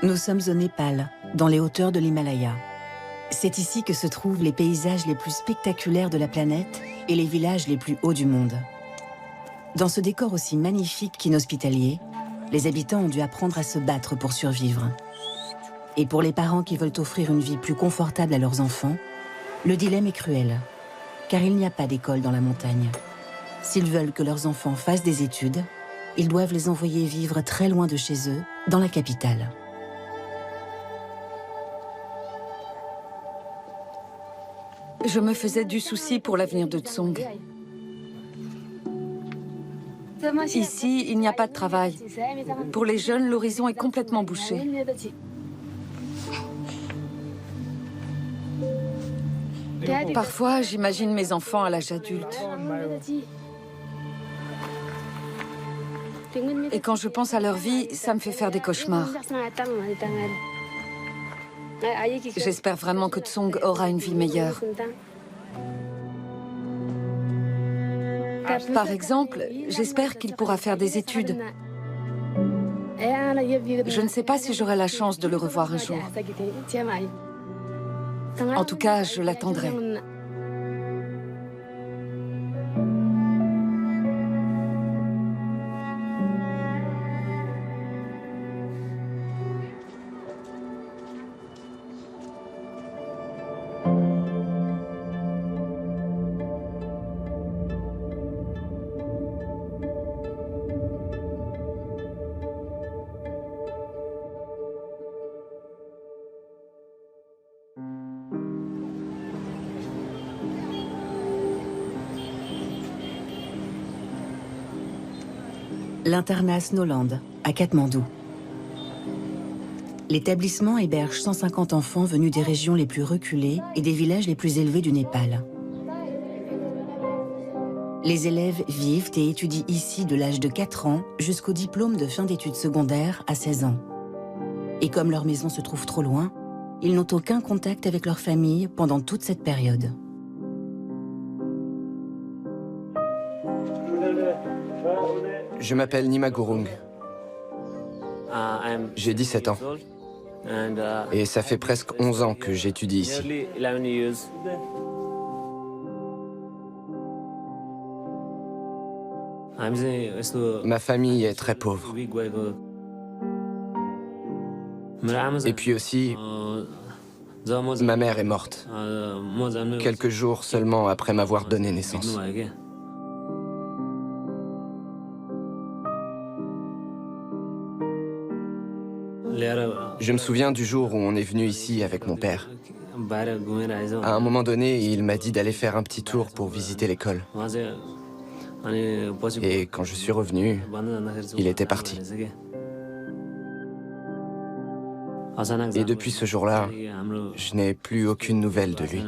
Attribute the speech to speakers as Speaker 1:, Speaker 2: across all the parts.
Speaker 1: Nous sommes au Népal, dans les hauteurs de l'Himalaya. C'est ici que se trouvent les paysages les plus spectaculaires de la planète et les villages les plus hauts du monde. Dans ce décor aussi magnifique qu'inhospitalier, les habitants ont dû apprendre à se battre pour survivre. Et pour les parents qui veulent offrir une vie plus confortable à leurs enfants, le dilemme est cruel, car il n'y a pas d'école dans la montagne. S'ils veulent que leurs enfants fassent des études, ils doivent les envoyer vivre très loin de chez eux, dans la capitale.
Speaker 2: Je me faisais du souci pour l'avenir de Tsong. Ici, il n'y a pas de travail. Pour les jeunes, l'horizon est complètement bouché. Parfois, j'imagine mes enfants à l'âge adulte. Et quand je pense à leur vie, ça me fait faire des cauchemars. J'espère vraiment que Tsong aura une vie meilleure. Par exemple, j'espère qu'il pourra faire des études. Je ne sais pas si j'aurai la chance de le revoir un jour. En tout cas, je l'attendrai.
Speaker 1: L'internat Snowland, à Katmandou. L'établissement héberge 150 enfants venus des régions les plus reculées et des villages les plus élevés du Népal. Les élèves vivent et étudient ici de l'âge de 4 ans jusqu'au diplôme de fin d'études secondaires à 16 ans. Et comme leur maison se trouve trop loin, ils n'ont aucun contact avec leur famille pendant toute cette période.
Speaker 3: Je m'appelle Nima Gurung. J'ai 17 ans. Et ça fait presque 11 ans que j'étudie ici. Ma famille est très pauvre. Et puis aussi, ma mère est morte, quelques jours seulement après m'avoir donné naissance. Je me souviens du jour où on est venu ici avec mon père. À un moment donné, il m'a dit d'aller faire un petit tour pour visiter l'école. Et quand je suis revenu, il était parti. Et depuis ce jour-là, je n'ai plus aucune nouvelle de lui.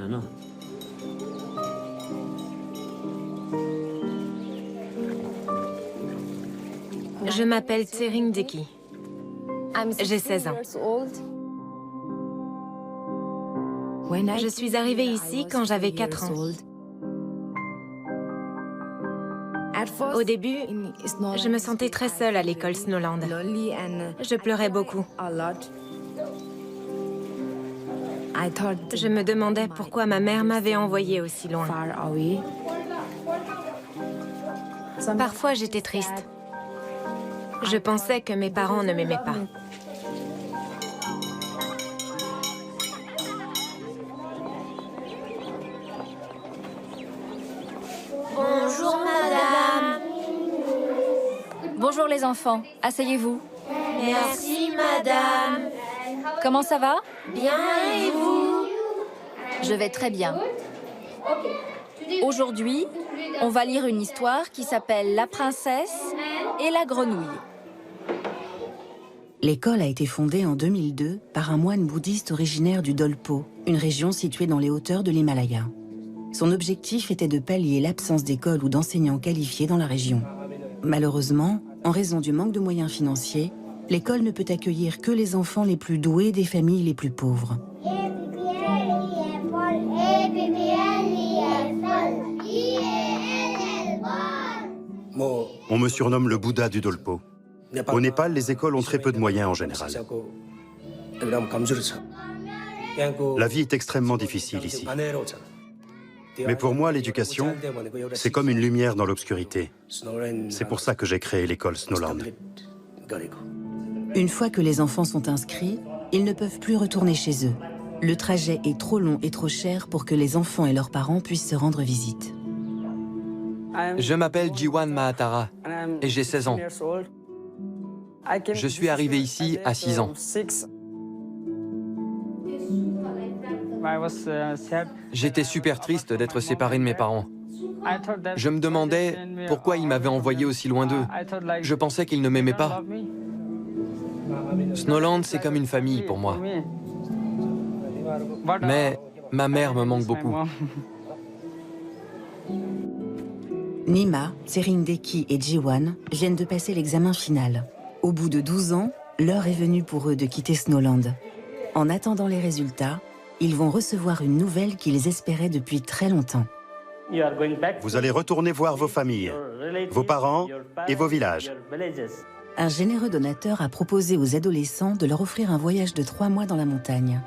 Speaker 4: Je m'appelle Tsering Deki. J'ai 16 ans. Je suis arrivée ici quand j'avais 4 ans. Au début, je me sentais très seule à l'école Snowland. Je pleurais beaucoup. Je me demandais pourquoi ma mère m'avait envoyée aussi loin. Parfois, j'étais triste. Je pensais que mes parents ne m'aimaient pas.
Speaker 5: Bonjour, madame.
Speaker 6: Bonjour les enfants, asseyez-vous.
Speaker 5: Merci, madame.
Speaker 6: Comment ça va?
Speaker 5: Bien, et vous?
Speaker 6: Je vais très bien. Aujourd'hui, on va lire une histoire qui s'appelle La princesse et la grenouille.
Speaker 1: L'école a été fondée en 2002 par un moine bouddhiste originaire du Dolpo, une région située dans les hauteurs de l'Himalaya. Son objectif était de pallier l'absence d'écoles ou d'enseignants qualifiés dans la région. Malheureusement, en raison du manque de moyens financiers, l'école ne peut accueillir que les enfants les plus doués des familles les plus pauvres.
Speaker 7: On me surnomme le Bouddha du Dolpo. Au Népal, les écoles ont très peu de moyens en général. La vie est extrêmement difficile ici. Mais pour moi, l'éducation, c'est comme une lumière dans l'obscurité. C'est pour ça que j'ai créé l'école Snowland.
Speaker 1: Une fois que les enfants sont inscrits, ils ne peuvent plus retourner chez eux. Le trajet est trop long et trop cher pour que les enfants et leurs parents puissent se rendre visite.
Speaker 8: Je m'appelle Jiwan Mahatara et j'ai 16 ans. Je suis arrivé ici à 6 ans. J'étais super triste d'être séparé de mes parents. Je me demandais pourquoi ils m'avaient envoyé aussi loin d'eux. Je pensais qu'ils ne m'aimaient pas. Snowland, c'est comme une famille pour moi. Mais ma mère me manque beaucoup.
Speaker 1: Nima, Serindeki et Jiwan viennent de passer l'examen final. Au bout de 12 ans, l'heure est venue pour eux de quitter Snowland. En attendant les résultats, ils vont recevoir une nouvelle qu'ils espéraient depuis très longtemps.
Speaker 7: Vous allez retourner voir vos familles, vos parents et vos villages.
Speaker 1: Un généreux donateur a proposé aux adolescents de leur offrir un voyage de 3 mois dans la montagne.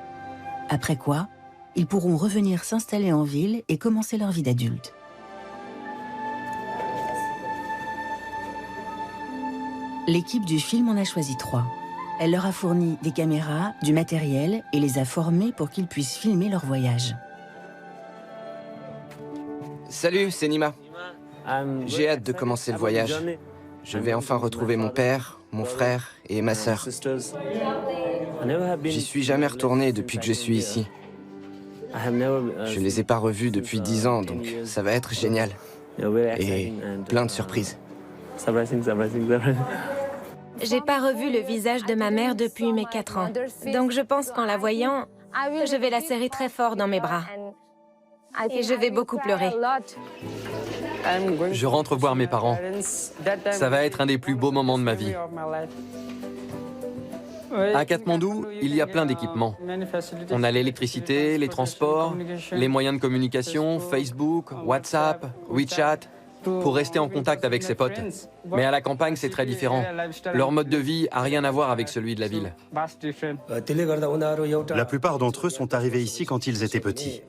Speaker 1: Après quoi, ils pourront revenir s'installer en ville et commencer leur vie d'adulte. L'équipe du film en a choisi 3. Elle leur a fourni des caméras, du matériel et les a formés pour qu'ils puissent filmer leur voyage.
Speaker 3: Salut, c'est Nima. J'ai hâte de commencer le voyage. Je vais enfin retrouver mon père, mon frère et ma sœur. J'y suis jamais retourné depuis que je suis ici. Je les ai pas revus depuis 10 ans, donc ça va être génial. Et plein de surprises.
Speaker 4: J'ai pas revu le visage de ma mère depuis mes 4 ans. Donc je pense qu'en la voyant, je vais la serrer très fort dans mes bras. Et je vais beaucoup pleurer.
Speaker 8: Je rentre voir mes parents. Ça va être un des plus beaux moments de ma vie. À Katmandou, il y a plein d'équipements. On a l'électricité, les transports, les moyens de communication, Facebook, WhatsApp, WeChat, pour rester en contact avec ses potes. Mais à la campagne, c'est très différent. Leur mode de vie n'a rien à voir avec celui de la ville.
Speaker 7: La plupart d'entre eux sont arrivés ici quand ils étaient petits.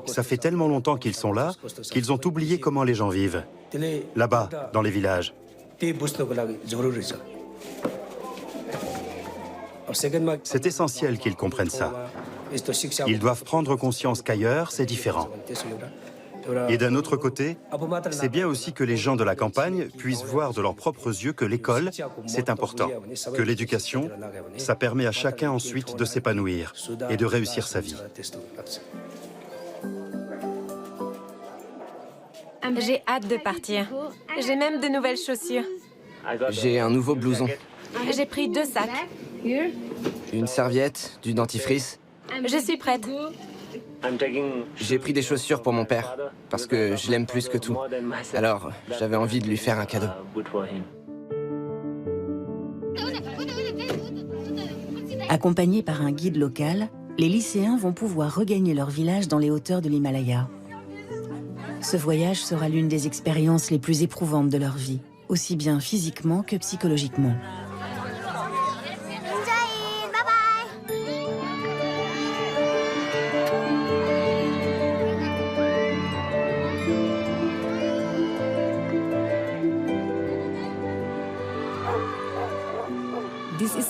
Speaker 7: Ça fait tellement longtemps qu'ils sont là qu'ils ont oublié comment les gens vivent. Là-bas, dans les villages. C'est essentiel qu'ils comprennent ça. Ils doivent prendre conscience qu'ailleurs, c'est différent. Et d'un autre côté, c'est bien aussi que les gens de la campagne puissent voir de leurs propres yeux que l'école, c'est important. Que l'éducation, ça permet à chacun ensuite de s'épanouir et de réussir sa vie.
Speaker 4: J'ai hâte de partir. J'ai même de nouvelles chaussures.
Speaker 3: J'ai un nouveau blouson.
Speaker 4: J'ai pris 2 sacs.
Speaker 3: Une serviette, du dentifrice.
Speaker 4: Je suis prête.
Speaker 3: J'ai pris des chaussures pour mon père, parce que je l'aime plus que tout. Alors, j'avais envie de lui faire un cadeau.
Speaker 1: Accompagnés par un guide local, les lycéens vont pouvoir regagner leur village dans les hauteurs de l'Himalaya. Ce voyage sera l'une des expériences les plus éprouvantes de leur vie, aussi bien physiquement que psychologiquement.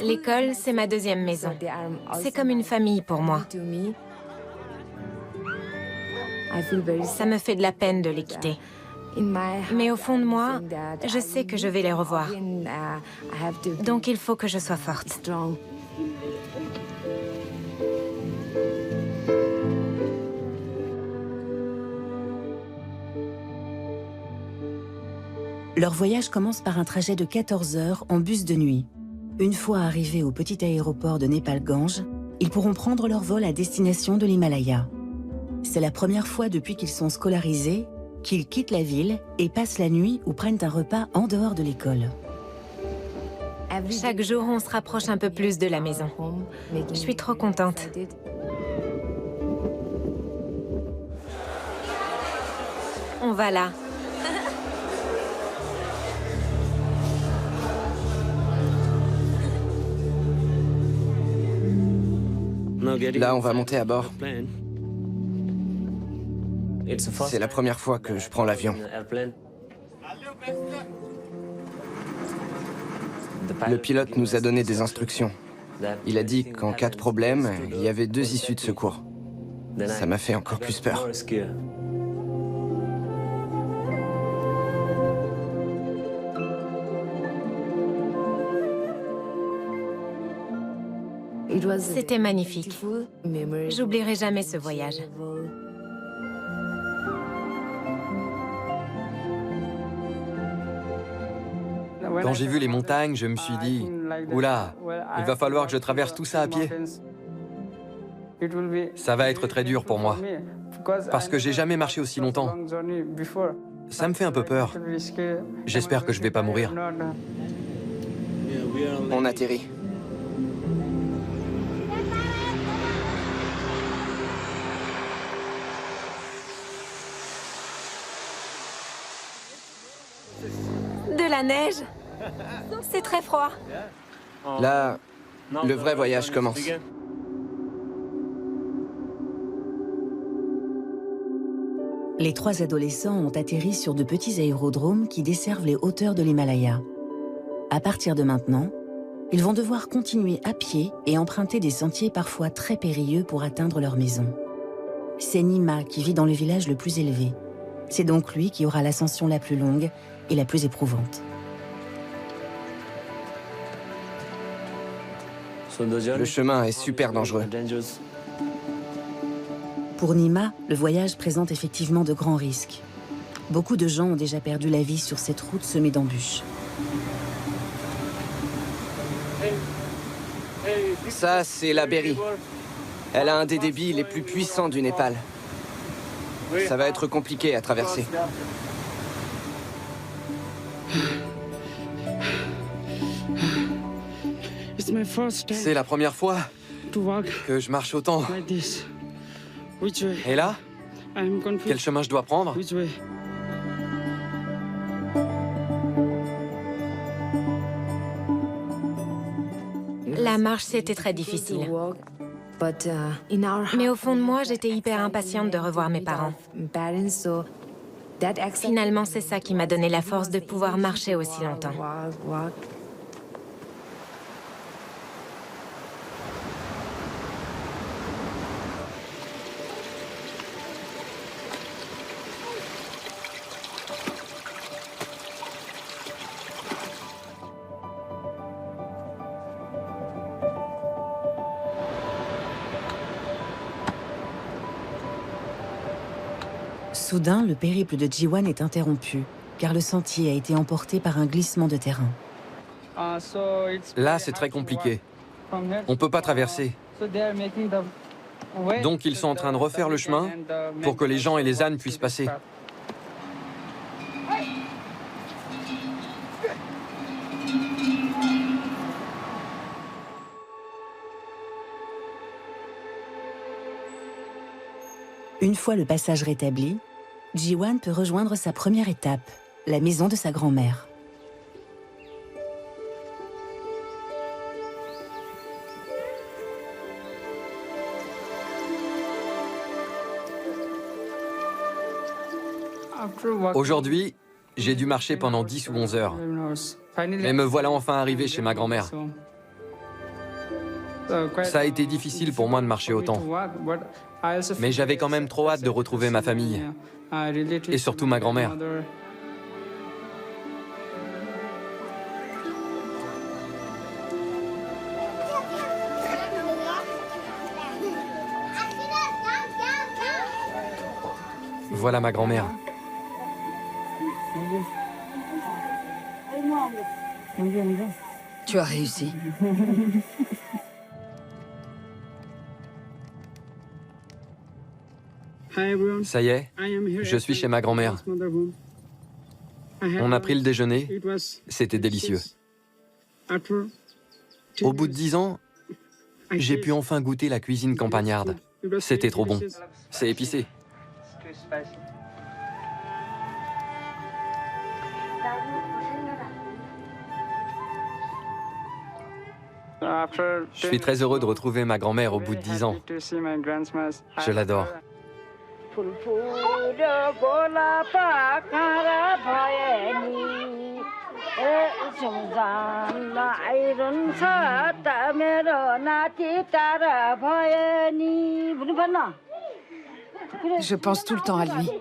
Speaker 4: L'école, c'est ma deuxième maison. C'est comme une famille pour moi. Ça me fait de la peine de les quitter. Mais au fond de moi, je sais que je vais les revoir. Donc il faut que je sois forte.
Speaker 1: Leur voyage commence par un trajet de 14 heures en bus de nuit. Une fois arrivés au petit aéroport de Népal-Ganj, ils pourront prendre leur vol à destination de l'Himalaya. C'est la première fois depuis qu'ils sont scolarisés qu'ils quittent la ville et passent la nuit ou prennent un repas en dehors de l'école.
Speaker 4: Chaque jour, on se rapproche un peu plus de la maison. Je suis trop contente. On va là.
Speaker 3: Là, on va monter à bord. C'est la première fois que je prends l'avion. Le pilote nous a donné des instructions. Il a dit qu'en cas de problème, il y avait 2 issues de secours. Ça m'a fait encore plus peur.
Speaker 4: C'était magnifique. J'oublierai jamais ce voyage.
Speaker 8: Quand j'ai vu les montagnes, je me suis dit, oula, il va falloir que je traverse tout ça à pied. Ça va être très dur pour moi, parce que j'ai jamais marché aussi longtemps. Ça me fait un peu peur. J'espère que je vais pas mourir.
Speaker 3: On atterrit.
Speaker 4: De la neige. C'est très froid.
Speaker 3: Là, le vrai voyage commence.
Speaker 1: Les 3 adolescents ont atterri sur de petits aérodromes qui desservent les hauteurs de l'Himalaya. À partir de maintenant, ils vont devoir continuer à pied et emprunter des sentiers parfois très périlleux pour atteindre leur maison. C'est Nima qui vit dans le village le plus élevé. C'est donc lui qui aura l'ascension la plus longue et la plus éprouvante.
Speaker 3: Le chemin est super dangereux.
Speaker 1: Pour Nima, le voyage présente effectivement de grands risques. Beaucoup de gens ont déjà perdu la vie sur cette route semée d'embûches.
Speaker 3: Ça, c'est la Berry. Elle a un des débits les plus puissants du Népal. Ça va être compliqué à traverser.
Speaker 8: C'est la première fois que je marche autant. Et là, quel chemin je dois prendre?
Speaker 4: La marche, c'était très difficile. Mais au fond de moi, j'étais hyper impatiente de revoir mes parents. Finalement, c'est ça qui m'a donné la force de pouvoir marcher aussi longtemps.
Speaker 1: Soudain, le périple de Jiwan est interrompu, car le sentier a été emporté par un glissement de terrain.
Speaker 8: Là, c'est très compliqué. On peut pas traverser. Donc, ils sont en train de refaire le chemin pour que les gens et les ânes puissent passer.
Speaker 1: Une fois le passage rétabli, Jiwan peut rejoindre sa première étape, la maison de sa grand-mère.
Speaker 8: Aujourd'hui, j'ai dû marcher pendant 10 ou 11 heures. Mais me voilà enfin arrivé chez ma grand-mère. Ça a été difficile pour moi de marcher autant. Mais j'avais quand même trop hâte de retrouver ma famille. Et surtout ma grand-mère. Voilà ma grand-mère.
Speaker 2: Tu as réussi.
Speaker 8: Ça y est, je suis chez ma grand-mère. On a pris le déjeuner, c'était délicieux. Au bout de 10 ans, j'ai pu enfin goûter la cuisine campagnarde. C'était trop bon. C'est épicé. Je suis très heureux de retrouver ma grand-mère au bout de 10 ans. Je l'adore.
Speaker 2: Je pense tout le temps à lui.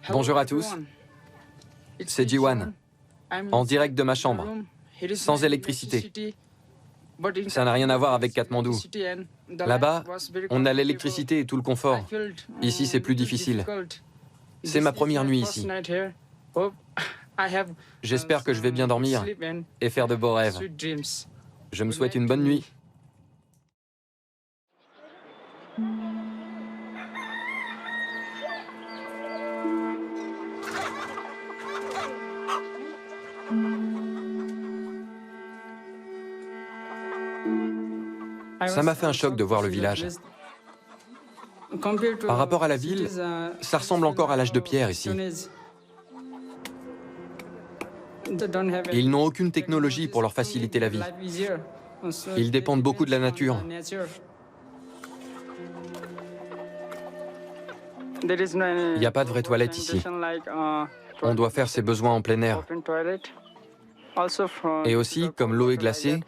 Speaker 8: Bonjour à tous. C'est Jiwan, en direct de ma chambre, sans électricité. Ça n'a rien à voir avec Katmandou. Là-bas, on a l'électricité et tout le confort. Ici, c'est plus difficile. C'est ma première nuit ici. J'espère que je vais bien dormir et faire de beaux rêves. Je me souhaite une bonne nuit. Ça m'a fait un choc de voir le village. Par rapport à la ville, ça ressemble encore à l'âge de pierre ici. Ils n'ont aucune technologie pour leur faciliter la vie. Ils dépendent beaucoup de la nature. Il n'y a pas de vraie toilette ici. On doit faire ses besoins en plein air. Et aussi, comme l'eau est glacée,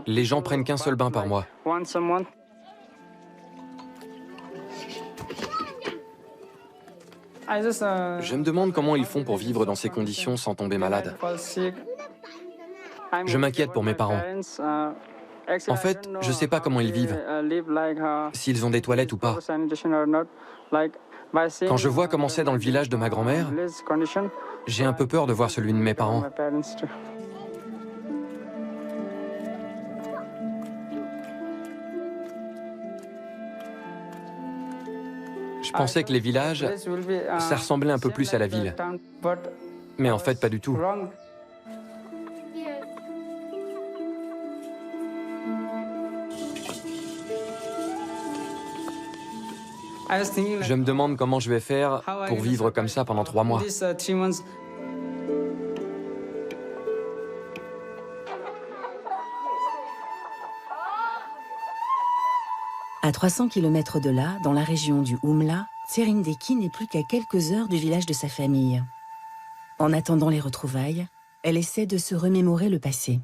Speaker 8: les gens prennent qu'un seul bain par mois. Je me demande comment ils font pour vivre dans ces conditions sans tomber malade. Je m'inquiète pour mes parents. En fait, je ne sais pas comment ils vivent, s'ils ont des toilettes ou pas. Quand je vois comment c'est dans le village de ma grand-mère, j'ai un peu peur de voir celui de mes parents. Je pensais que les villages, ça ressemblait un peu plus à la ville. Mais en fait, pas du tout. Je me demande comment je vais faire pour vivre comme ça pendant 3 mois.
Speaker 1: À 300 km de là, dans la région du Oumla, Tserindeki n'est plus qu'à quelques heures du village de sa famille. En attendant les retrouvailles, elle essaie de se remémorer le passé.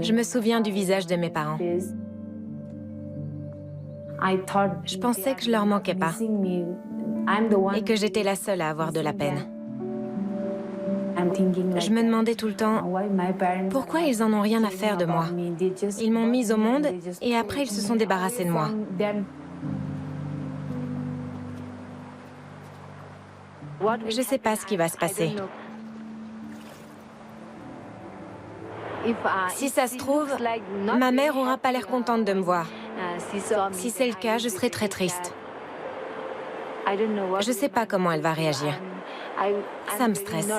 Speaker 4: Je me souviens du visage de mes parents. Je pensais que je leur manquais pas et que j'étais la seule à avoir de la peine. Je me demandais tout le temps pourquoi ils en ont rien à faire de moi. Ils m'ont mise au monde et après ils se sont débarrassés de moi. Je ne sais pas ce qui va se passer. Si ça se trouve, ma mère aura pas l'air contente de me voir. Si c'est le cas, je serai très triste. Je ne sais pas comment elle va réagir. Ça me stresse.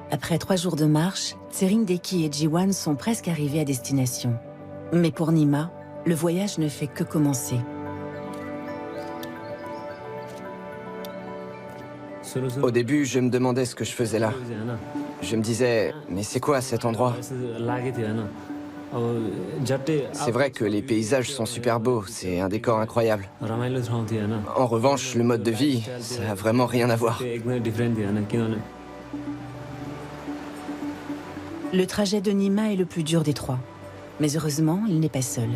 Speaker 1: Après 3 jours de marche, Tserindeki et Jiwan sont presque arrivés à destination. Mais pour Nima, le voyage ne fait que commencer.
Speaker 3: Au début, je me demandais ce que je faisais là. Je me disais, mais c'est quoi cet endroit? C'est vrai que les paysages sont super beaux, c'est un décor incroyable. En revanche, le mode de vie, ça n'a vraiment rien à voir.
Speaker 1: Le trajet de Nima est le plus dur des 3. Mais heureusement, il n'est pas seul.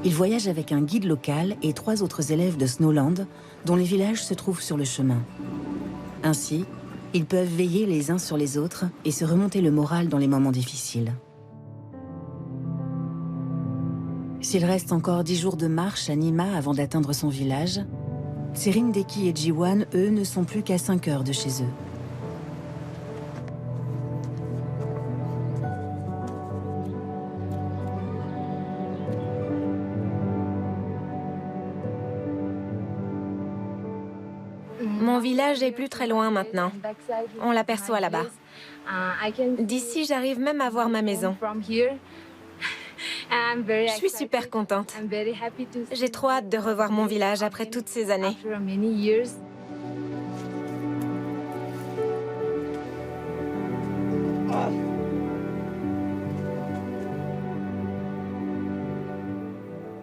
Speaker 1: Il voyage avec un guide local et 3 autres élèves de Snowland, dont les villages se trouvent sur le chemin. Ainsi, ils peuvent veiller les uns sur les autres et se remonter le moral dans les moments difficiles. S'il reste encore 10 jours de marche à Nima avant d'atteindre son village, Tsering-Deki et Jiwan, eux, ne sont plus qu'à 5 heures de chez eux.
Speaker 4: Mon village est plus très loin maintenant. On l'aperçoit là-bas. D'ici, j'arrive même à voir ma maison. Je suis super contente. J'ai trop hâte de revoir mon village après toutes ces années.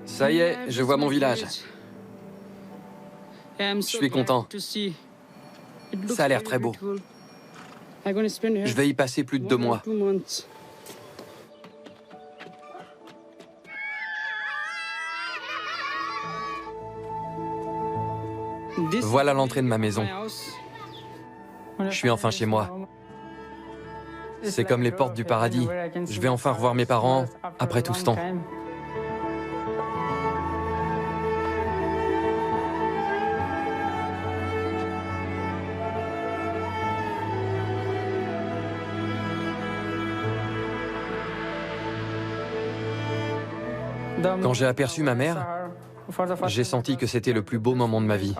Speaker 8: Ça y est, je vois mon village. Je suis content. Ça a l'air très beau. Je vais y passer plus de 2 mois. Voilà l'entrée de ma maison. Je suis enfin chez moi. C'est comme les portes du paradis. Je vais enfin revoir mes parents après tout ce temps. Quand j'ai aperçu ma mère, j'ai senti que c'était le plus beau moment de ma vie.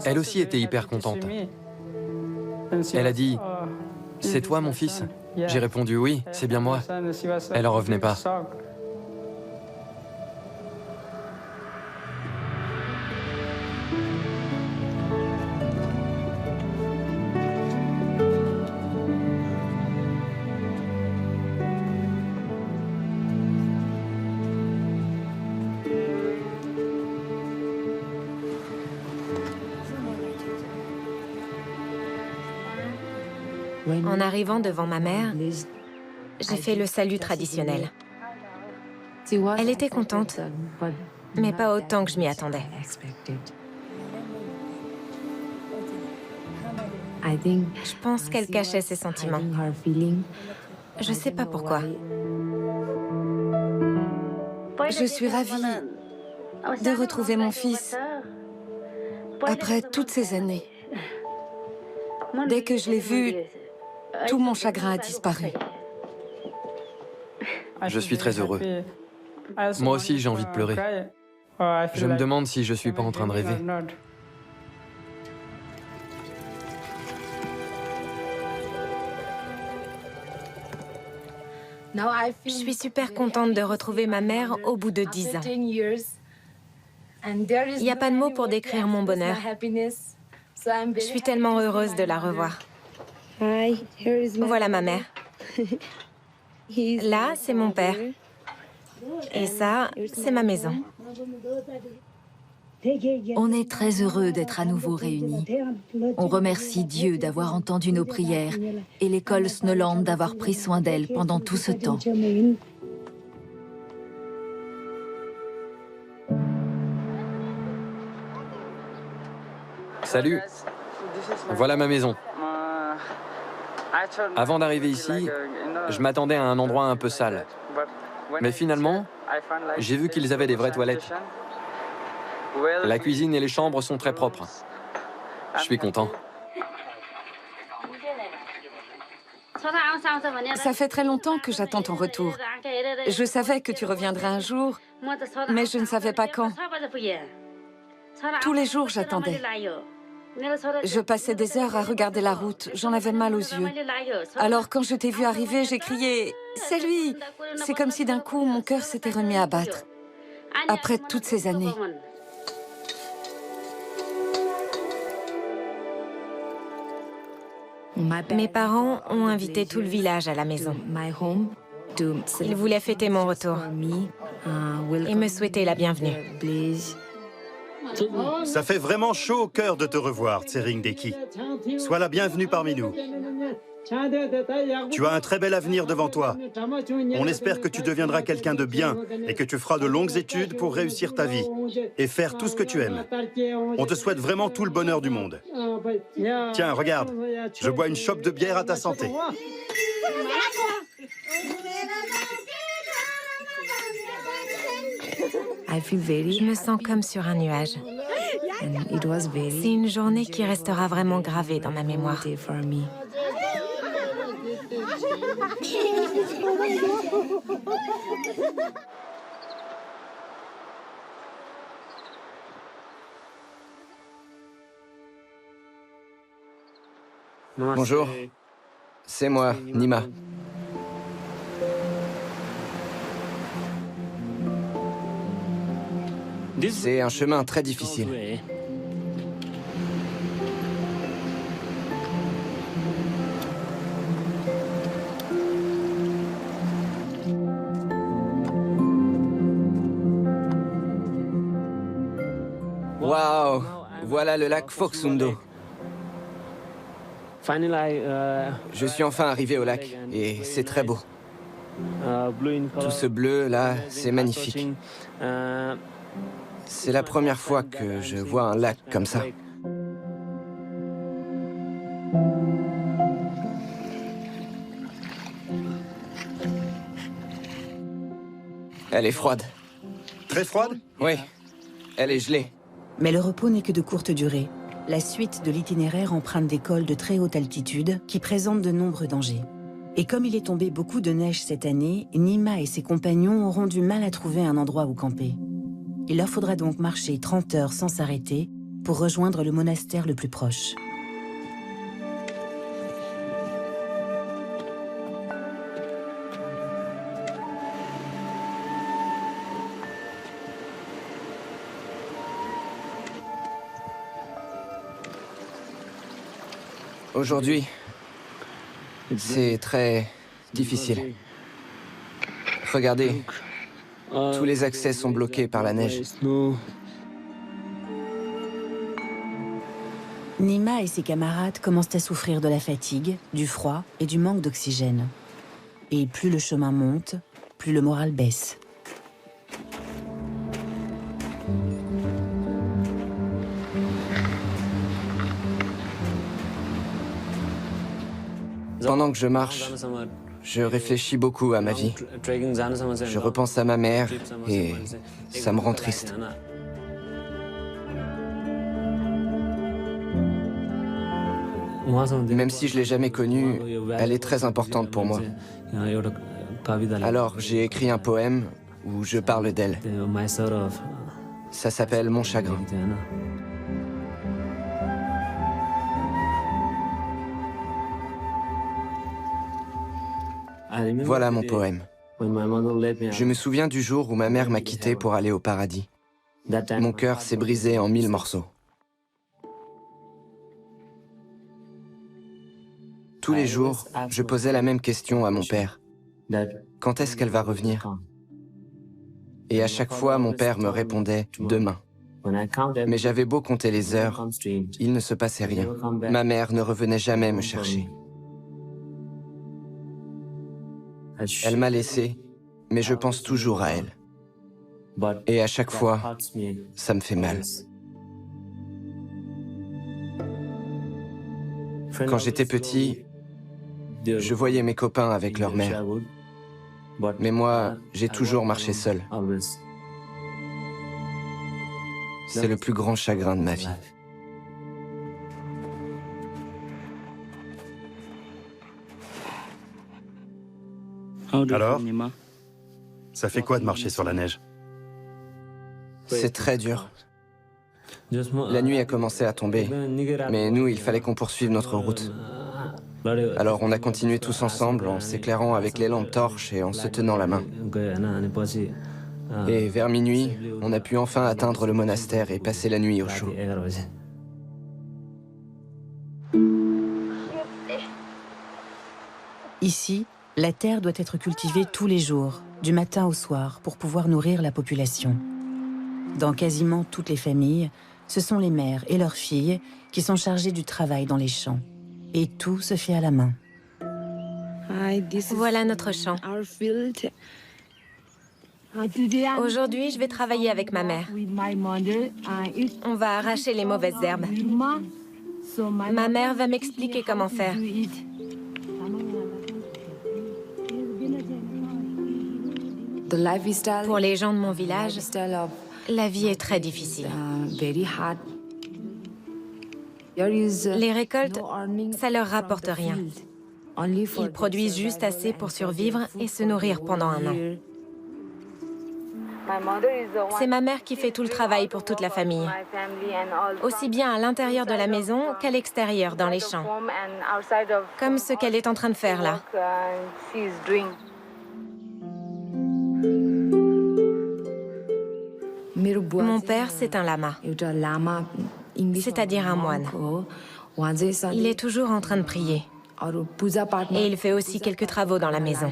Speaker 8: Elle aussi était hyper contente. Elle a dit « C'est toi mon fils ?» J'ai répondu « Oui, c'est bien moi ». Elle en revenait pas.
Speaker 4: En arrivant devant ma mère, j'ai fait le salut traditionnel. Elle était contente, mais pas autant que je m'y attendais. Je pense qu'elle cachait ses sentiments. Je sais pas pourquoi.
Speaker 2: Je suis ravie de retrouver mon fils après toutes ces années. Dès que je l'ai vu, tout mon chagrin a disparu.
Speaker 8: Je suis très heureux. Moi aussi, j'ai envie de pleurer. Je me demande si je suis pas en train de rêver.
Speaker 4: Je suis super contente de retrouver ma mère au bout de 10 ans. Il n'y a pas de mots pour décrire mon bonheur. Je suis tellement heureuse de la revoir. Voilà ma mère. Là, c'est mon père. Et ça, c'est ma maison.
Speaker 9: On est très heureux d'être à nouveau réunis. On remercie Dieu d'avoir entendu nos prières et l'école Snowland d'avoir pris soin d'elle pendant tout ce temps.
Speaker 8: Salut. Voilà ma maison. Avant d'arriver ici, je m'attendais à un endroit un peu sale. Mais finalement, j'ai vu qu'ils avaient des vraies toilettes. La cuisine et les chambres sont très propres. Je suis content.
Speaker 2: Ça fait très longtemps que j'attends ton retour. Je savais que tu reviendrais un jour, mais je ne savais pas quand. Tous les jours, j'attendais. Je passais des heures à regarder la route, j'en avais mal aux yeux. Alors quand je t'ai vu arriver, j'ai crié « C'est lui !» C'est comme si d'un coup, mon cœur s'était remis à battre. Après toutes ces années.
Speaker 4: Mes parents ont invité tout le village à la maison. Ils voulaient fêter mon retour et me souhaiter la bienvenue.
Speaker 7: Ça fait vraiment chaud au cœur de te revoir, Tsering-Deki. Sois la bienvenue parmi nous. Tu as un très bel avenir devant toi. On espère que tu deviendras quelqu'un de bien et que tu feras de longues études pour réussir ta vie et faire tout ce que tu aimes. On te souhaite vraiment tout le bonheur du monde. Tiens, regarde, je bois une chope de bière à ta santé.
Speaker 4: Je me sens comme sur un nuage. C'est une journée qui restera vraiment gravée dans ma mémoire.
Speaker 3: Bonjour, c'est moi, Nima. C'est un chemin très difficile. Waouh, voilà le lac Foksundo. Je suis enfin arrivé au lac et c'est très beau. Tout ce bleu là, c'est magnifique. C'est la première fois que je vois un lac comme ça. Elle est froide.
Speaker 7: Très froide?
Speaker 3: Oui, elle est gelée.
Speaker 1: Mais le repos n'est que de courte durée. La suite de l'itinéraire emprunte des cols de très haute altitude qui présentent de nombreux dangers. Et comme il est tombé beaucoup de neige cette année, Nima et ses compagnons auront du mal à trouver un endroit où camper. Il leur faudra donc marcher 30 heures sans s'arrêter pour rejoindre le monastère le plus proche.
Speaker 3: Aujourd'hui, c'est très difficile. Regardez, tous les accès sont bloqués par la neige.
Speaker 1: Nima et ses camarades commencent à souffrir de la fatigue, du froid et du manque d'oxygène. Et plus le chemin monte, plus le moral baisse.
Speaker 3: Pendant que je marche, je réfléchis beaucoup à ma vie. Je repense à ma mère et ça me rend triste. Même si je ne l'ai jamais connue, elle est très importante pour moi. Alors j'ai écrit un poème où je parle d'elle. Ça s'appelle Mon chagrin. Voilà mon poème. Je me souviens du jour où ma mère m'a quitté pour aller au paradis. Mon cœur s'est brisé en 1000 morceaux. Tous les jours, je posais la même question à mon père. Quand est-ce qu'elle va revenir? Et à chaque fois, mon père me répondait « demain ». Mais j'avais beau compter les heures, il ne se passait rien. Ma mère ne revenait jamais me chercher. Elle m'a laissé, mais je pense toujours à elle. Et à chaque fois, ça me fait mal. Quand j'étais petit, je voyais mes copains avec leur mère. Mais moi, j'ai toujours marché seul. C'est le plus grand chagrin de ma vie.
Speaker 7: Alors, ça fait quoi de marcher sur la neige?
Speaker 3: C'est très dur. La nuit a commencé à tomber, mais nous, il fallait qu'on poursuive notre route. Alors on a continué tous ensemble en s'éclairant avec les lampes torches et en se tenant la main. Et vers minuit, on a pu enfin atteindre le monastère et passer la nuit au chaud.
Speaker 1: Ici, la terre doit être cultivée tous les jours, du matin au soir, pour pouvoir nourrir la population. Dans quasiment toutes les familles, ce sont les mères et leurs filles qui sont chargées du travail dans les champs. Et tout se fait à la main.
Speaker 4: Voilà notre champ. Aujourd'hui, je vais travailler avec ma mère. On va arracher les mauvaises herbes. Ma mère va m'expliquer comment faire. Pour les gens de mon village, la vie est très difficile. Les récoltes, ça leur rapporte rien. Ils produisent juste assez pour survivre et se nourrir pendant un an. C'est ma mère qui fait tout le travail pour toute la famille, aussi bien à l'intérieur de la maison qu'à l'extérieur, dans les champs, comme ce qu'elle est en train de faire là. Mon père, c'est un lama, c'est-à-dire un moine. Il est toujours en train de prier. Et il fait aussi quelques travaux dans la maison.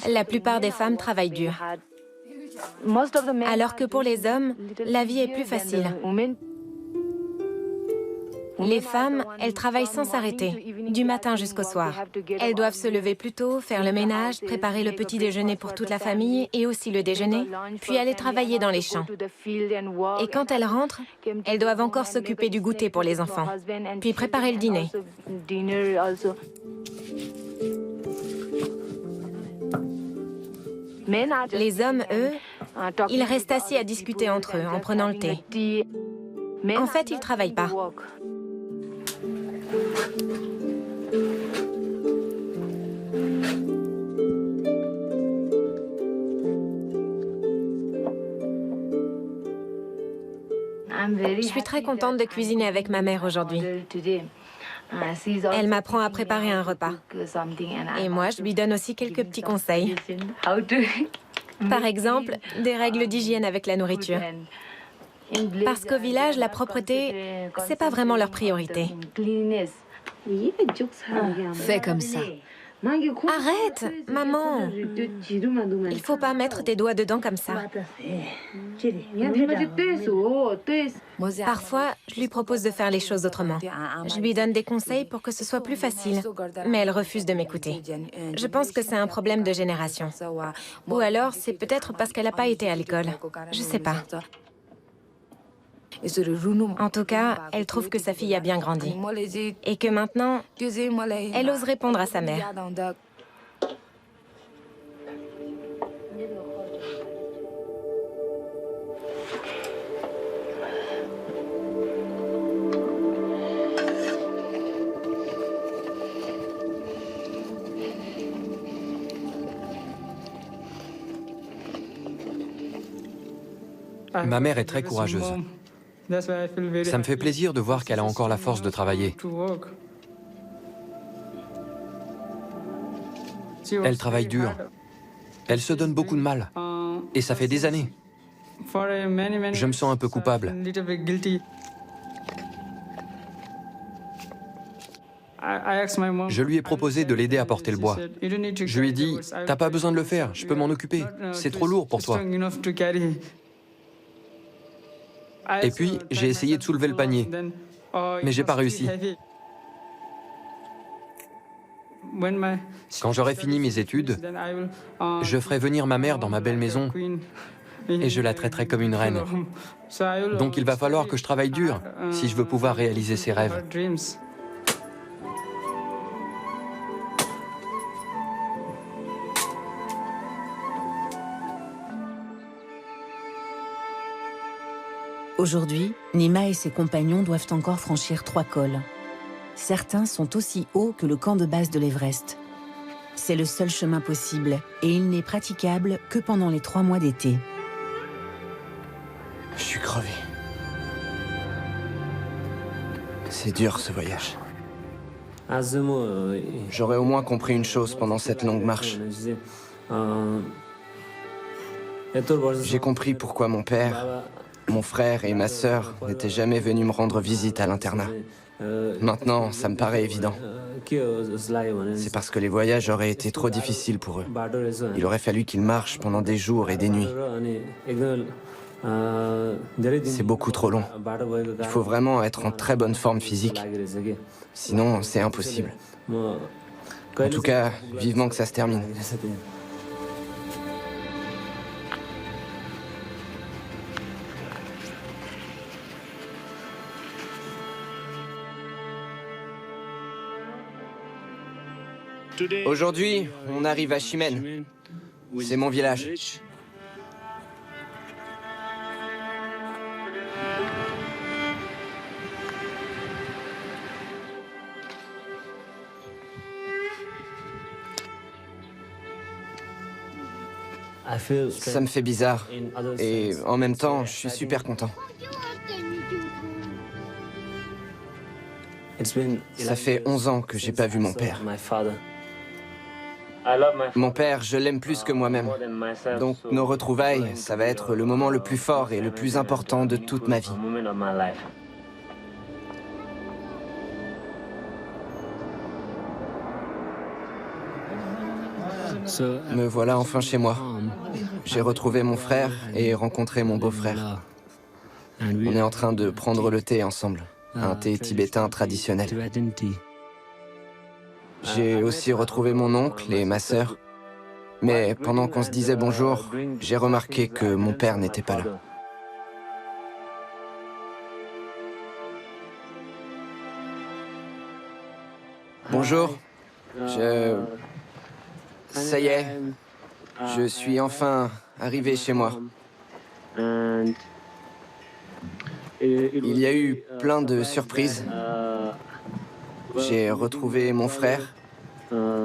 Speaker 4: La plupart des femmes travaillent dur. Alors que pour les hommes, la vie est plus facile. Les femmes, elles travaillent sans s'arrêter, du matin jusqu'au soir. Elles doivent se lever plus tôt, faire le ménage, préparer le petit déjeuner pour toute la famille et aussi le déjeuner, puis aller travailler dans les champs. Et quand elles rentrent, elles doivent encore s'occuper du goûter pour les enfants, puis préparer le dîner. Les hommes, eux, ils restent assis à discuter entre eux en prenant le thé. En fait, ils ne travaillent pas. Je suis très contente de cuisiner avec ma mère aujourd'hui. Elle m'apprend à préparer un repas. Et moi, je lui donne aussi quelques petits conseils. Par exemple, des règles d'hygiène avec la nourriture. Parce qu'au village, la propreté, c'est pas vraiment leur priorité.
Speaker 9: Fais comme ça.
Speaker 4: Arrête, maman. Il faut pas mettre tes doigts dedans comme ça. Parfois, je lui propose de faire les choses autrement. Je lui donne des conseils pour que ce soit plus facile, mais elle refuse de m'écouter. Je pense que c'est un problème de génération. Ou alors, c'est peut-être parce qu'elle n'a pas été à l'école. Je sais pas. En tout cas, elle trouve que sa fille a bien grandi. Et que maintenant, elle ose répondre à sa mère.
Speaker 8: Ma mère est très courageuse. Ça me fait plaisir de voir qu'elle a encore la force de travailler. Elle travaille dur. Elle se donne beaucoup de mal. Et ça fait des années. Je me sens un peu coupable. Je lui ai proposé de l'aider à porter le bois. Je lui ai dit, « T'as pas besoin de le faire, je peux m'en occuper. C'est trop lourd pour toi. » Et puis, j'ai essayé de soulever le panier, mais j'ai pas réussi. Quand j'aurai fini mes études, je ferai venir ma mère dans ma belle maison et je la traiterai comme une reine. Donc il va falloir que je travaille dur si je veux pouvoir réaliser ses rêves.
Speaker 1: Aujourd'hui, Nima et ses compagnons doivent encore franchir 3 cols. Certains sont aussi hauts que le camp de base de l'Everest. C'est le seul chemin possible et il n'est praticable que pendant les 3 mois d'été.
Speaker 3: Je suis crevé. C'est dur ce voyage. J'aurais au moins compris une chose pendant cette longue marche. J'ai compris pourquoi mon père, mon frère et ma sœur n'étaient jamais venus me rendre visite à l'internat. Maintenant, ça me paraît évident. C'est parce que les voyages auraient été trop difficiles pour eux. Il aurait fallu qu'ils marchent pendant des jours et des nuits. C'est beaucoup trop long. Il faut vraiment être en très bonne forme physique. Sinon, c'est impossible. En tout cas, vivement que ça se termine. Aujourd'hui, on arrive à Chimène. C'est mon village. Ça me fait bizarre. Et en même temps, je suis super content. Ça fait 11 ans que j'ai pas vu mon père. Mon père, je l'aime plus que moi-même. Donc nos retrouvailles, ça va être le moment le plus fort et le plus important de toute ma vie. Me voilà enfin chez moi. J'ai retrouvé mon frère et rencontré mon beau-frère. On est en train de prendre le thé ensemble, un thé tibétain traditionnel. J'ai aussi retrouvé mon oncle et ma sœur. Mais pendant qu'on se disait bonjour, j'ai remarqué que mon père n'était pas là. Bonjour. Ça y est, je suis enfin arrivé chez moi. Il y a eu plein de surprises. J'ai retrouvé mon frère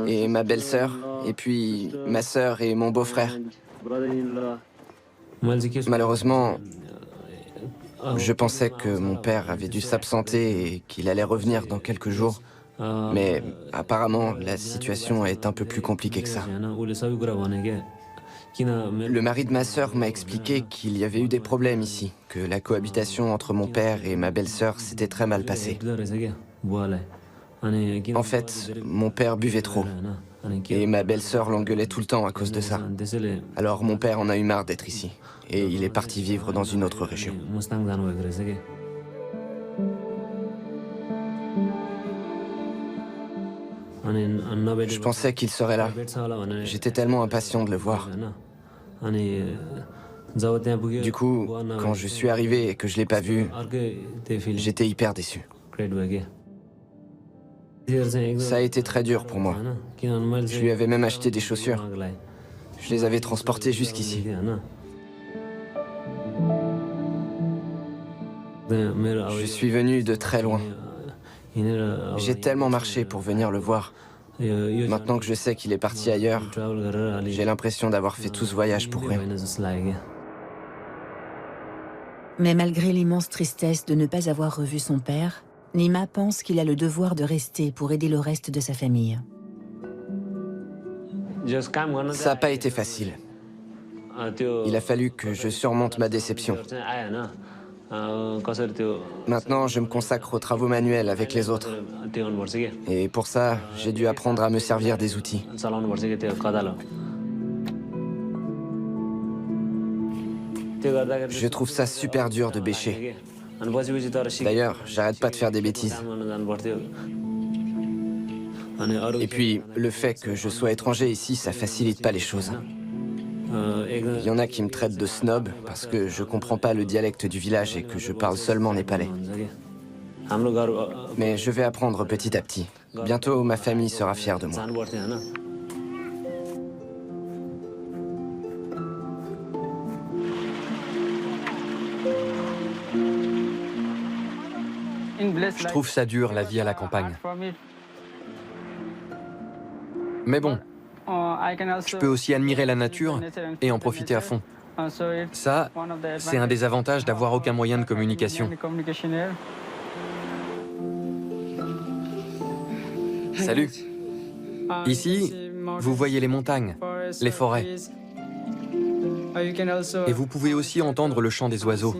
Speaker 3: et ma belle-sœur, et puis ma sœur et mon beau-frère. Malheureusement, je pensais que mon père avait dû s'absenter et qu'il allait revenir dans quelques jours. Mais apparemment, la situation est un peu plus compliquée que ça. Le mari de ma sœur m'a expliqué qu'il y avait eu des problèmes ici, que la cohabitation entre mon père et ma belle-sœur s'était très mal passée. En fait, mon père buvait trop, et ma belle-sœur l'engueulait tout le temps à cause de ça. Alors mon père en a eu marre d'être ici, et il est parti vivre dans une autre région. Je pensais qu'il serait là. J'étais tellement impatient de le voir. Du coup, quand je suis arrivé et que je ne l'ai pas vu, j'étais hyper déçu. Ça a été très dur pour moi. Je lui avais même acheté des chaussures. Je les avais transportées jusqu'ici. Je suis venu de très loin. J'ai tellement marché pour venir le voir. Maintenant que je sais qu'il est parti ailleurs, j'ai l'impression d'avoir fait tout ce voyage pour rien.
Speaker 1: Mais malgré l'immense tristesse de ne pas avoir revu son père, Nima pense qu'il a le devoir de rester pour aider le reste de sa famille.
Speaker 3: Ça n'a pas été facile. Il a fallu que je surmonte ma déception. Maintenant, je me consacre aux travaux manuels avec les autres. Et pour ça, j'ai dû apprendre à me servir des outils. Je trouve ça super dur de bêcher. D'ailleurs, j'arrête pas de faire des bêtises. Et puis, le fait que je sois étranger ici, ça facilite pas les choses. Il y en a qui me traitent de snob parce que je comprends pas le dialecte du village et que je parle seulement népalais. Mais je vais apprendre petit à petit. Bientôt, ma famille sera fière de moi.
Speaker 8: Je trouve ça dur, la vie à la campagne. Mais bon, je peux aussi admirer la nature et en profiter à fond. Ça, c'est un des avantages d'avoir aucun moyen de communication. Salut. Ici, vous voyez les montagnes, les forêts. Et vous pouvez aussi entendre le chant des oiseaux.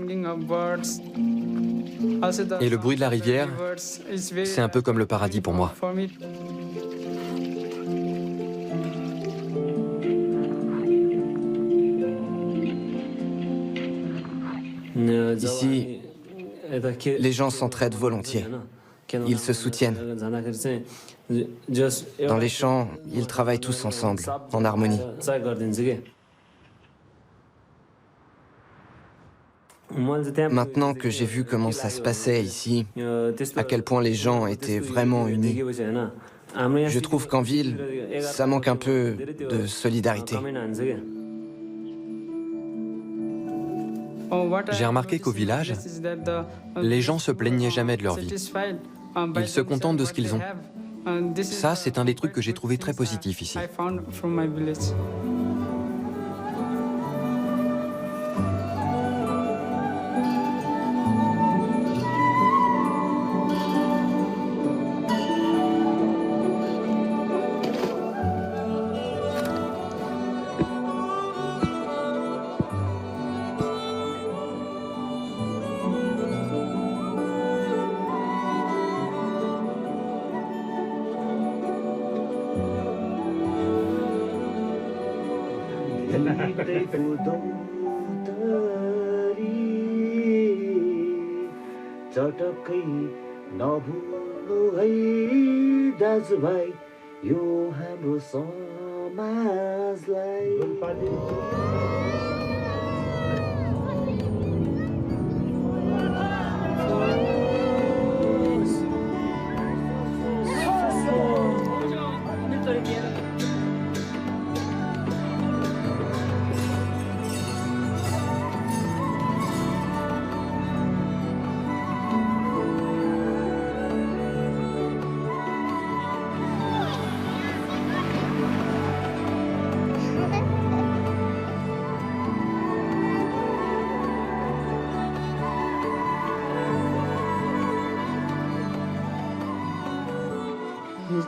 Speaker 8: Et le bruit de la rivière, c'est un peu comme le paradis pour moi.
Speaker 3: Ici, les gens s'entraident volontiers. Ils se soutiennent. Dans les champs, ils travaillent tous ensemble, en harmonie. Maintenant que j'ai vu comment ça se passait ici, à quel point les gens étaient vraiment unis, Je trouve qu'en ville, ça manque un peu de solidarité.
Speaker 8: J'ai remarqué qu'au village, les gens se plaignaient jamais de leur vie. Ils se contentent de ce qu'ils ont. Ça, c'est un des trucs que j'ai trouvé très positif ici.
Speaker 10: चटक्कै नभुल्नु है दाजुभाइ यो हाम्रो समाजलाई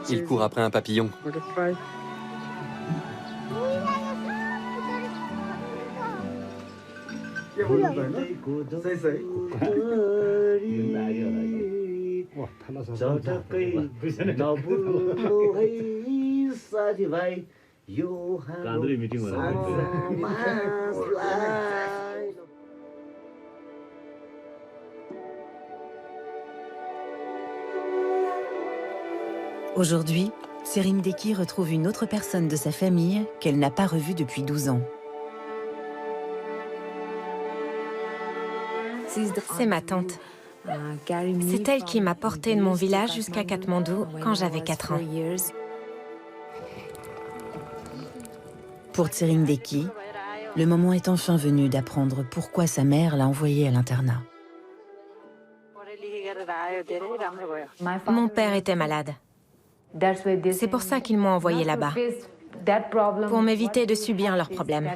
Speaker 8: Il court après un papillon.
Speaker 10: चटक्कै नभुल्नु है साथीभाइ यो हाम्रो समाजलाई
Speaker 1: Aujourd'hui, Serindeki retrouve une autre personne de sa famille qu'elle n'a pas revue depuis 12 ans.
Speaker 4: C'est ma tante. C'est elle qui m'a portée de mon village jusqu'à Katmandou quand j'avais 4 ans.
Speaker 1: Pour Serindeki, le moment est enfin venu d'apprendre pourquoi sa mère l'a envoyée à l'internat.
Speaker 4: Mon père était malade. C'est pour ça qu'ils m'ont envoyé là-bas, pour m'éviter de subir leurs problèmes.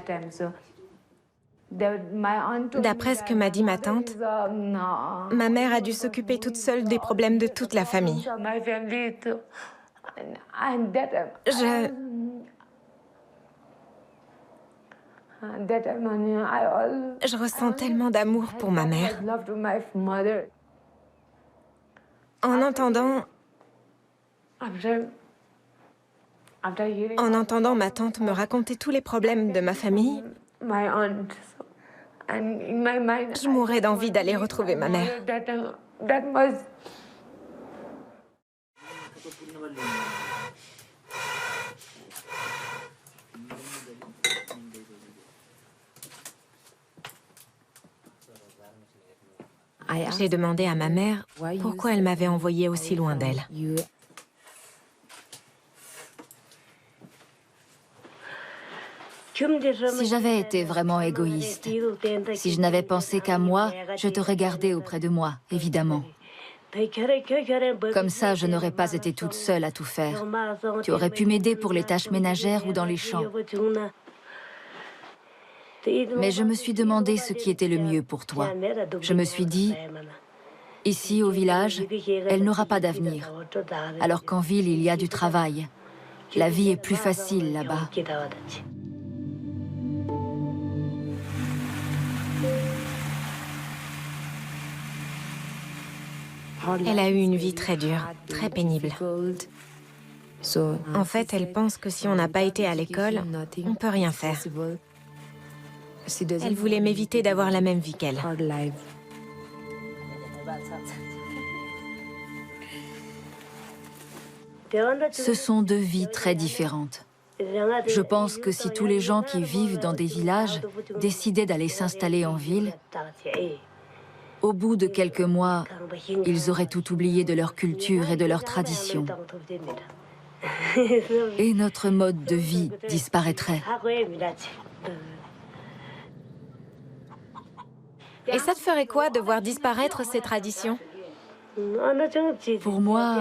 Speaker 4: D'après ce que m'a dit ma tante, ma mère a dû s'occuper toute seule des problèmes de toute la famille. Je ressens tellement d'amour pour ma mère. En entendant ma tante me raconter tous les problèmes de ma famille, je mourais d'envie d'aller retrouver ma mère. J'ai demandé à ma mère pourquoi elle m'avait envoyée aussi loin d'elle.
Speaker 9: Si j'avais été vraiment égoïste, si je n'avais pensé qu'à moi, je t'aurais gardé auprès de moi, évidemment. Comme ça, je n'aurais pas été toute seule à tout faire. Tu aurais pu m'aider pour les tâches ménagères ou dans les champs. Mais je me suis demandé ce qui était le mieux pour toi. Je me suis dit, ici au village, elle n'aura pas d'avenir. Alors qu'en ville, il y a du travail. La vie est plus facile là-bas.
Speaker 4: Elle a eu une vie très dure, très pénible. En fait, elle pense que si on n'a pas été à l'école, on ne peut rien faire. Elle voulait m'éviter d'avoir la même vie qu'elle.
Speaker 9: Ce sont deux vies très différentes. Je pense que si tous les gens qui vivent dans des villages décidaient d'aller s'installer en ville, au bout de quelques mois, ils auraient tout oublié de leur culture et de leurs traditions. Et notre mode de vie disparaîtrait.
Speaker 4: Et ça te ferait quoi de voir disparaître ces traditions?
Speaker 9: Pour moi,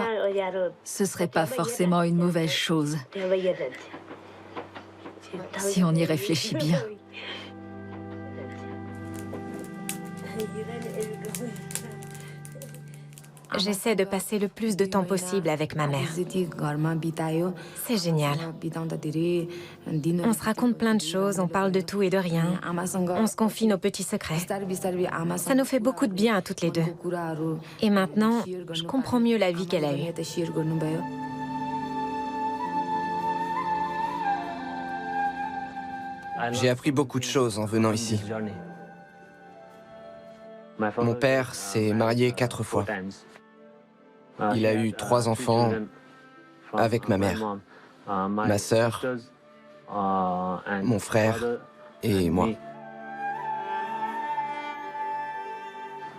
Speaker 9: ce serait pas forcément une mauvaise chose, si on y réfléchit bien.
Speaker 4: J'essaie de passer le plus de temps possible avec ma mère. C'est génial. On se raconte plein de choses, on parle de tout et de rien. On se confie nos petits secrets. Ça nous fait beaucoup de bien à toutes les deux. Et maintenant, je comprends mieux la vie qu'elle a eue.
Speaker 3: J'ai appris beaucoup de choses en venant ici. Mon père s'est marié 4 fois. Il a eu 3 enfants avec ma mère, ma sœur, mon frère et moi.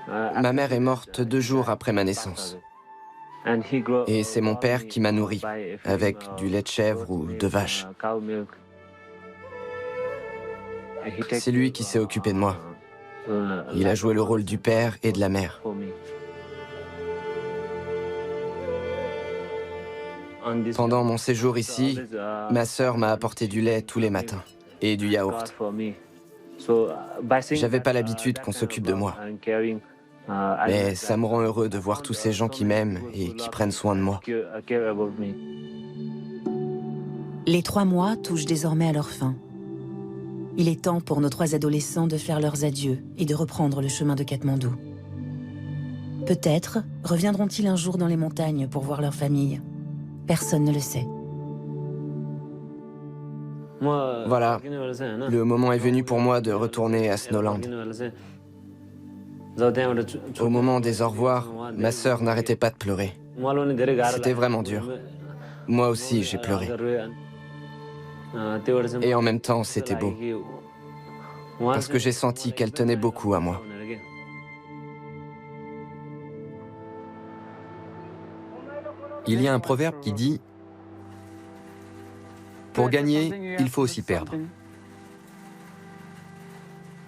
Speaker 3: Ma mère est morte 2 jours après ma naissance. Et c'est mon père qui m'a nourri, avec du lait de chèvre ou de vache. C'est lui qui s'est occupé de moi. Il a joué le rôle du père et de la mère. Pendant mon séjour ici, ma sœur m'a apporté du lait tous les matins et du yaourt. J'avais pas l'habitude qu'on s'occupe de moi. Mais ça me rend heureux de voir tous ces gens qui m'aiment et qui prennent soin de moi.
Speaker 1: Les 3 mois touchent désormais à leur fin. Il est temps pour nos 3 adolescents de faire leurs adieux et de reprendre le chemin de Katmandou. Peut-être reviendront-ils un jour dans les montagnes pour voir leur famille. Personne ne le sait.
Speaker 3: Voilà, le moment est venu pour moi de retourner à Snowland. Au moment des au revoir, ma sœur n'arrêtait pas de pleurer. C'était vraiment dur. Moi aussi, j'ai pleuré. Et en même temps, c'était beau. Parce que j'ai senti qu'elle tenait beaucoup à moi.
Speaker 8: Il y a un proverbe qui dit « Pour gagner, il faut aussi perdre ».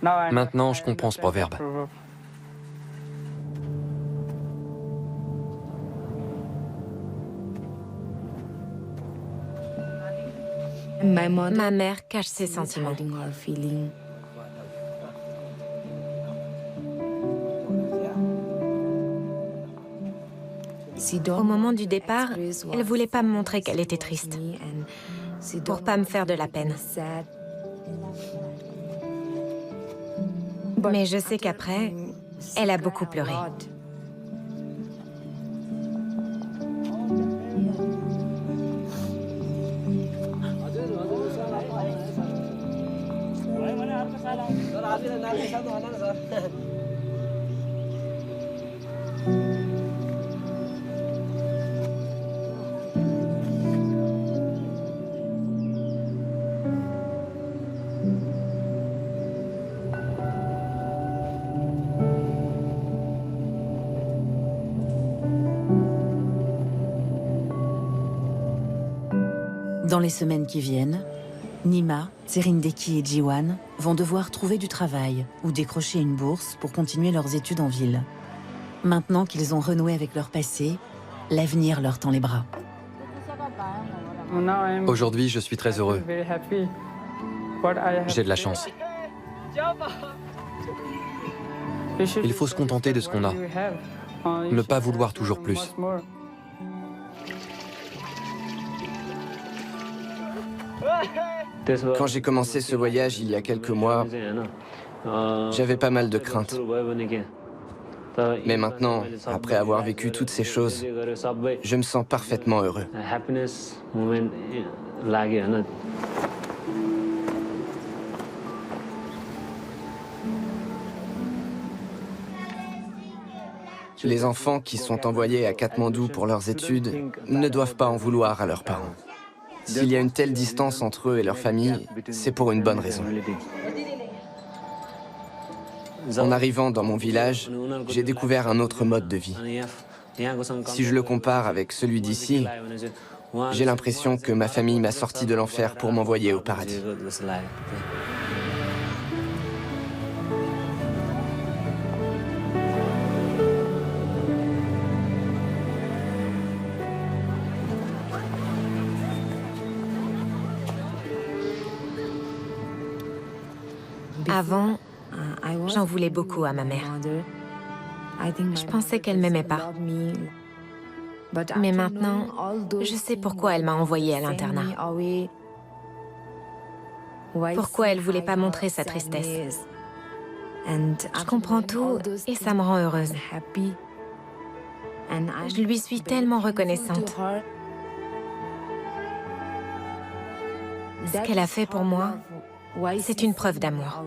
Speaker 8: Maintenant, je comprends ce proverbe.
Speaker 4: Ma mère cache ses sentiments. Au moment du départ, elle voulait pas me montrer qu'elle était triste, pour pas me faire de la peine. Mais je sais qu'après, elle a beaucoup pleuré.
Speaker 1: Dans les semaines qui viennent, Nima, Tserindeki et Jiwan vont devoir trouver du travail ou décrocher une bourse pour continuer leurs études en ville. Maintenant qu'ils ont renoué avec leur passé, l'avenir leur tend les bras.
Speaker 8: Aujourd'hui, je suis très heureux. J'ai de la chance. Il faut se contenter de ce qu'on a. Ne pas vouloir toujours plus.
Speaker 3: Quand j'ai commencé ce voyage il y a quelques mois, j'avais pas mal de craintes. Mais maintenant, après avoir vécu toutes ces choses, je me sens parfaitement heureux. Les enfants qui sont envoyés à Katmandou pour leurs études ne doivent pas en vouloir à leurs parents. S'il y a une telle distance entre eux et leur famille, c'est pour une bonne raison. En arrivant dans mon village, j'ai découvert un autre mode de vie. Si je le compare avec celui d'ici, J'ai l'impression que ma famille m'a sorti de l'enfer pour m'envoyer au paradis.
Speaker 4: Avant, j'en voulais beaucoup à ma mère. Je pensais qu'elle m'aimait pas. Mais maintenant, je sais pourquoi elle m'a envoyée à l'internat. Pourquoi elle voulait pas montrer sa tristesse. Je comprends tout et ça me rend heureuse. Je lui suis tellement reconnaissante. Ce qu'elle a fait pour moi, c'est une preuve d'amour.